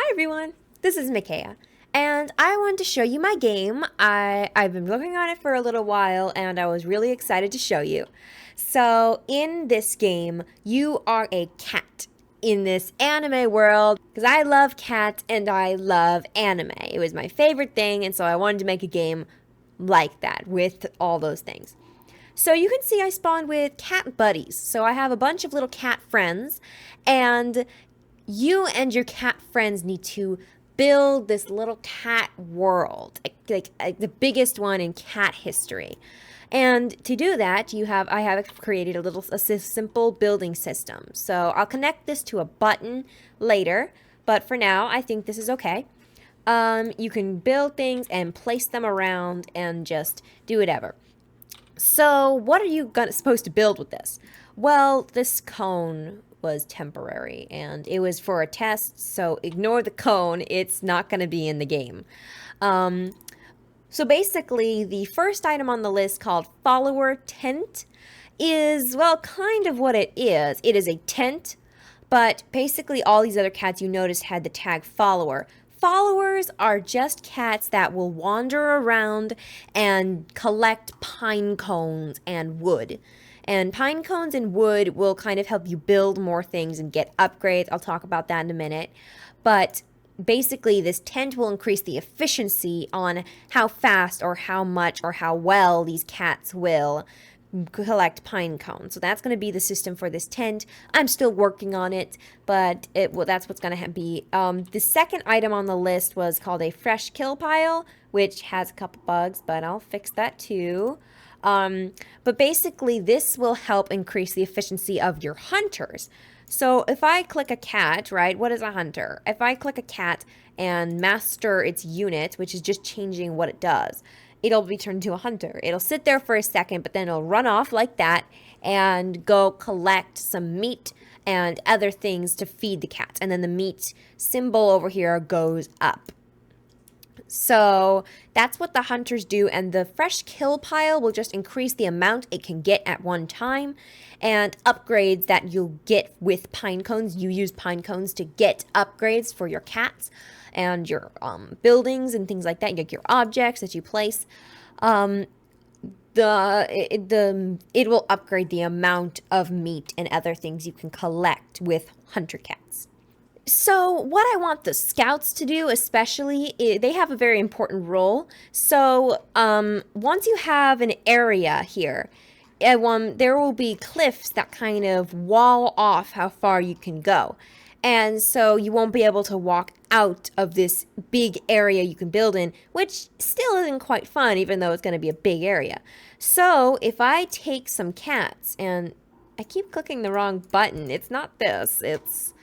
Hi everyone, this is Micaiah, and I wanted to show you my game. I've been working on it for a little while, and I was really excited to show you. So in this game, you are a cat in this anime world because I love cats and I love anime. It was my favorite thing, and so I wanted to make a game like that with all those things. So you can see I spawned with cat buddies. So I have a bunch of little cat friends, and you and your cat friends need to build this little cat world, like the biggest one in cat history. And to do that, I have created a simple building system. So I'll connect this to a button later, but for now, I think this is okay. You can build things and place them around and just do whatever. So, what are you supposed to build with this? Well, this cone was temporary and it was for a test, so ignore the cone. It's not going to be in the game. Um, so, basically, the first item on the list called Follower Tent is, well, kind of what it is. It is a tent, but basically, all these other cats you noticed had the tag follower. Followers are just cats that will wander around and collect pine cones and wood. And pine cones and wood will kind of help you build more things and get upgrades. I'll talk about that in a minute. But basically, this tent will increase the efficiency on how fast or how much or how well these cats will collect pine cones. So that's going to be the system for this tent. I'm still working on it, but that's what's going to be. The second item on the list was called a fresh kill pile, which has a couple bugs, but I'll fix that too. But basically, this will help increase the efficiency of your hunters. So if I click a cat, right, what is a hunter? If I click a cat and master its unit, which is just changing what it does, it'll be turned into a hunter. It'll sit there for a second, but then it'll run off like that and go collect some meat and other things to feed the cats. And then the meat symbol over here goes up. So that's what the hunters do, and the fresh kill pile will just increase the amount it can get at one time, and upgrades that you'll get with pine cones. You use pine cones to get upgrades for your cats and your buildings and things like that, like your objects that you place. It will upgrade the amount of meat and other things you can collect with hunter cats. So, what I want the scouts to do, especially, they have a very important role. So, once you have an area here, there will be cliffs that kind of wall off how far you can go. And so you won't be able to walk out of this big area you can build in, which still isn't quite fun, even though it's going to be a big area. So, if I take some cats, and I keep clicking the wrong button, it's not this, it's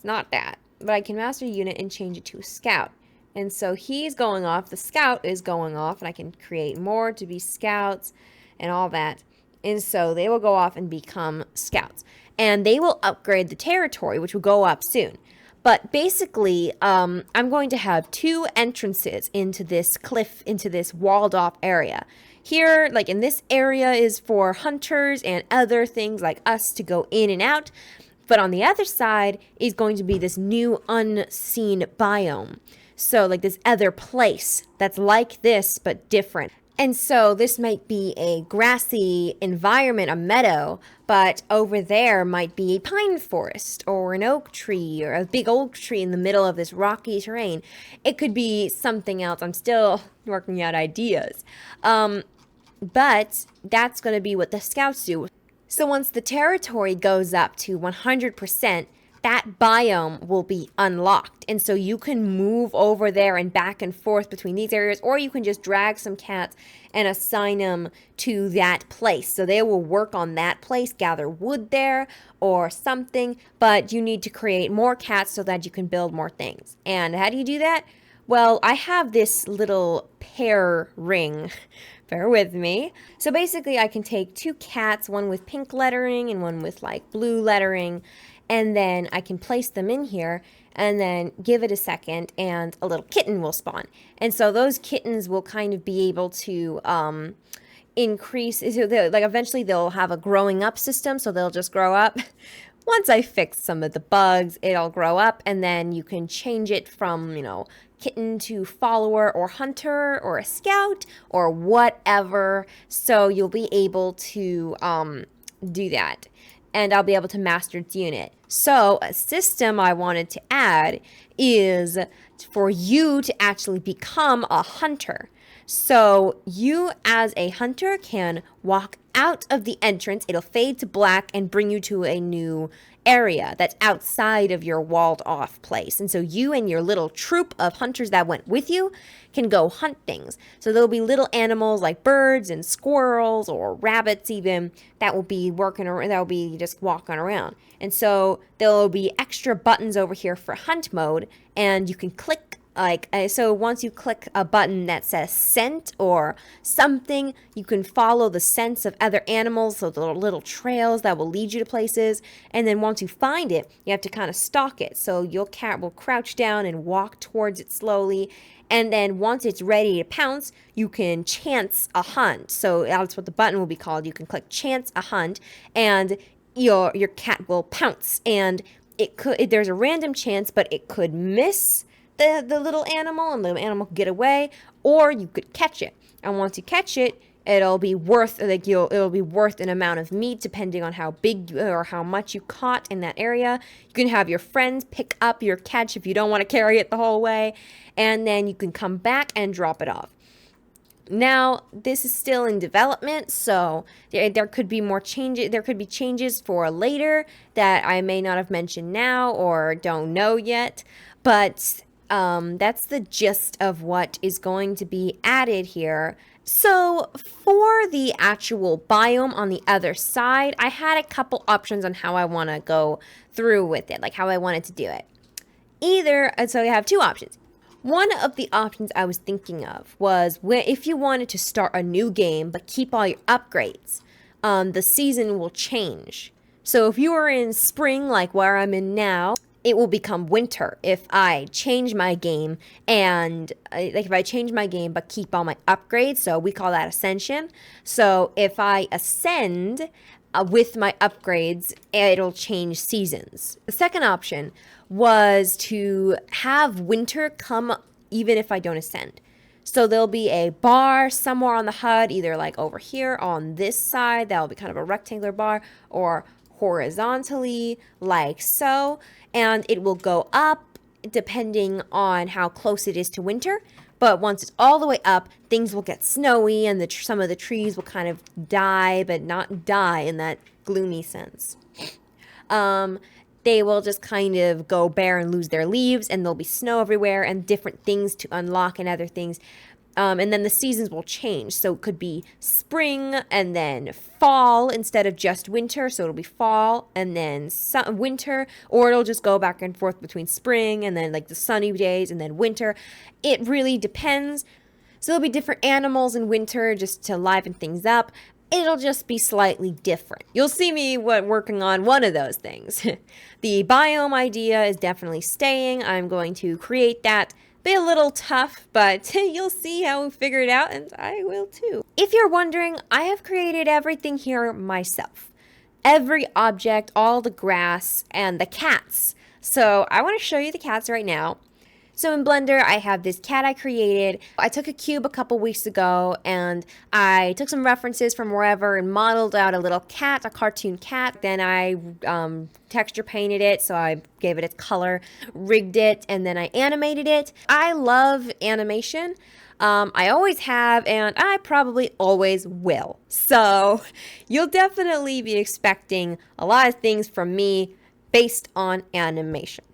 not that. But I can master a unit and change it to a scout. And so he's going off, the scout is going off, and I can create more to be scouts and all that. And so they will go off and become scouts. And they will upgrade the territory, which will go up soon. But basically, I'm going to have two entrances into this cliff, into this walled off area. Here, like in this area, is for hunters and other things like us to go in and out. But on the other side is going to be this new unseen biome. So like this other place that's like this but different. And so this might be a grassy environment, a meadow, but over there might be a pine forest or an oak tree or a big oak tree in the middle of this rocky terrain. It could be something else. I'm still working out ideas. But that's going to be what the scouts do. So once the territory goes up to 100%, that biome will be unlocked. And so you can move over there and back and forth between these areas, or you can just drag some cats and assign them to that place. So they will work on that place, gather wood there or something, but you need to create more cats so that you can build more things. And how do you do that? Well, I have this little pair ring. Bear with me. So basically I can take two cats, one with pink lettering and one with like blue lettering, and then I can place them in here and then give it a second and a little kitten will spawn. And so those kittens will kind of be able to increase, so like eventually they'll have a growing up system, so they'll just grow up once I fix some of the bugs, it'll grow up, and then you can change it from, kitten to follower or hunter or a scout or whatever. So you'll be able to do that. And I'll be able to master its unit. So a system I wanted to add is for you to actually become a hunter. So you as a hunter can walk out of the entrance. It'll fade to black and bring you to a new area that's outside of your walled off place. And so you and your little troop of hunters that went with you can go hunt things. So there'll be little animals like birds and squirrels or rabbits even that will be working around, that will be just walking around. And so there'll be extra buttons over here for hunt mode, and you can click so once you click a button that says scent or something, you can follow the scents of other animals, so the little trails that will lead you to places. And then once you find it, you have to kind of stalk it. So your cat will crouch down and walk towards it slowly. And then once it's ready to pounce, you can chance a hunt. So that's what the button will be called. You can click chance a hunt, and your cat will pounce. And there's a random chance, but it could miss the little animal, and the animal could get away, or you could catch it. And once you catch it, it'll be worth an amount of meat depending on how big or how much you caught in that area. You can have your friends pick up your catch if you don't want to carry it the whole way, and then you can come back and drop it off. Now, this is still in development, so there could be more changes. There could be changes for later that I may not have mentioned now or don't know yet, but that's the gist of what is going to be added here. So for the actual biome on the other side, I had a couple options on how I want to go through with it, like how I wanted to do it. So you have two options. One of the options I was thinking of was if you wanted to start a new game but keep all your upgrades, the season will change. So if you were in spring, like where I'm in now, it will become winter if I change my game but keep all my upgrades. So we call that ascension. So if I ascend with my upgrades, it'll change seasons. The second option was to have winter come even if I don't ascend. So there'll be a bar somewhere on the HUD, either like over here on this side, that'll be kind of a rectangular bar, or horizontally like so, and it will go up depending on how close it is to winter. But once it's all the way up, things will get snowy, and some of the trees will kind of die, but not die in that gloomy sense. They will just kind of go bare and lose their leaves, and there'll be snow everywhere and different things to unlock and other things. And then the seasons will change. So it could be spring and then fall instead of just winter. So it'll be fall and then winter, or it'll just go back and forth between spring and then like the sunny days and then winter. It really depends. So there'll be different animals in winter just to liven things up. It'll just be slightly different. You'll see me working on one of those things. The biome idea is definitely staying. I'm going to create that. Be a little tough, but you'll see how we figure it out, and I will too. If you're wondering, I have created everything here myself. Every object, all the grass, and the cats. So I want to show you the cats right now. So in Blender, I have this cat I created. I took a cube a couple weeks ago, and I took some references from wherever and modeled out a little cat, a cartoon cat. Then I texture painted it, so I gave it its color, rigged it, and then I animated it. I love animation. I always have, and I probably always will. So you'll definitely be expecting a lot of things from me based on animation.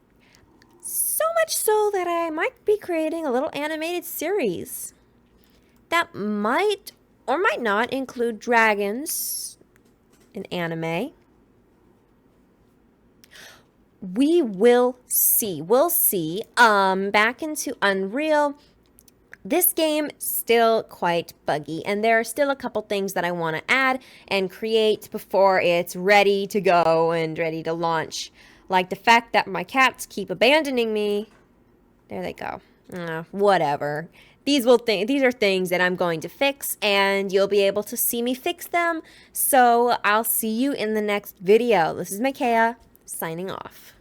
So much so that I might be creating a little animated series that might or might not include dragons in anime. We will see. We'll see. Back into Unreal. This game is still quite buggy, and there are still a couple things that I want to add and create before it's ready to go and ready to launch. Like the fact that my cats keep abandoning me. There they go. Whatever. These are things that I'm going to fix, and you'll be able to see me fix them. So I'll see you in the next video. This is Micaiah. signing off.